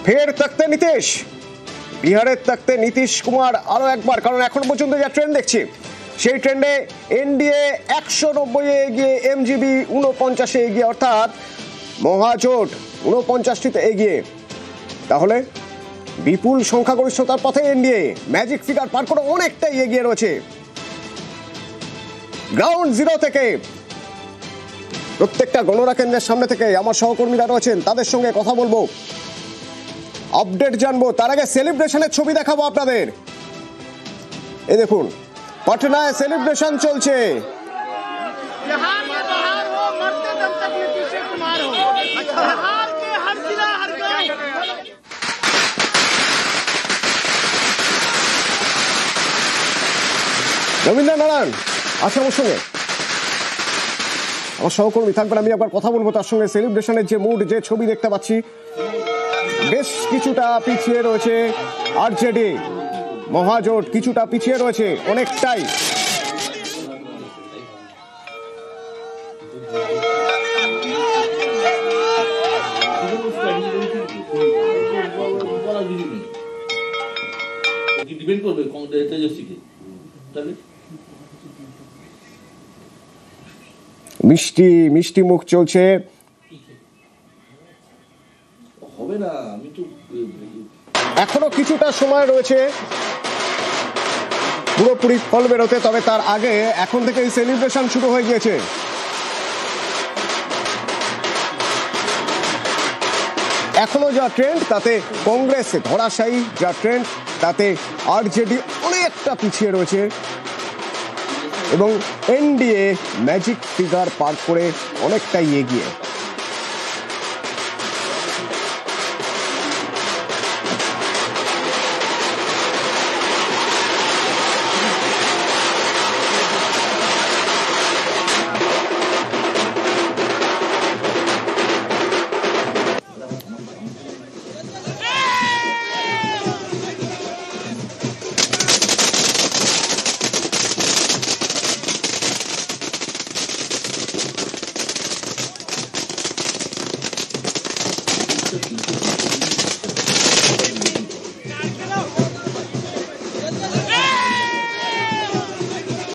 ফের তখ্তে নীতিশ, বিহারের তখ্তে নীতিশ কুমার আরো একবার, কারণ এখন পর্যন্ত যা ট্রেন্ড দেখছি সেই ট্রেন্ডে এনডিএ 190 এগিয়ে, এমজিবি 49 এগিয়ে, অর্থাৎ মহাজোট 49টিতে এগিয়ে। তাহলে বিপুল সংখ্যাগরিষ্ঠতার পথে এনডিএ ম্যাজিক ফিগার পার করে অনেকটাই এগিয়ে রয়েছে। গ্রাউন্ড জিরো থেকে প্রত্যেকটা গণনা কেন্দ্রের সামনে থেকে আমার সহকর্মীরা রয়েছেন, তাদের সঙ্গে কথা বলবো, আপডেট জানবো। তার আগে সেলিব্রেশনের ছবি দেখাবো আপনাদের। এই দেখুন, পাটনায় সেলিব্রেশন চলছে। রবীন্দ্র নারায়ণ আছে আমার সঙ্গে, আমার সহকর্মী থাকবেন, আমি একবার কথা বলবো তার সঙ্গে। সেলিব্রেশনের যে মুড, যে ছবি দেখতে পাচ্ছি, বেশ কিছুটা পিছিয়ে রয়েছে আরজেডি, মহাজোট কিছুটা পিছিয়ে রয়েছে অনেকটাই। মিষ্টি মিষ্টি মুখ চলছে। এখনো কিছুটা সময় রয়েছে পুরোপুরি ফল বেরোতে, তবে তার আগে এখন থেকে সেলিব্রেশন শুরু হয়ে গিয়েছে। এখনো যা ট্রেন্ড তাতে কংগ্রেস ধরাশায়ী, যা ট্রেন্ড তাতে আরজেডি অনেকটা পিছিয়ে রয়েছে এবং এনডিএ ম্যাজিক ফিগার পার করে অনেকটাই এগিয়ে।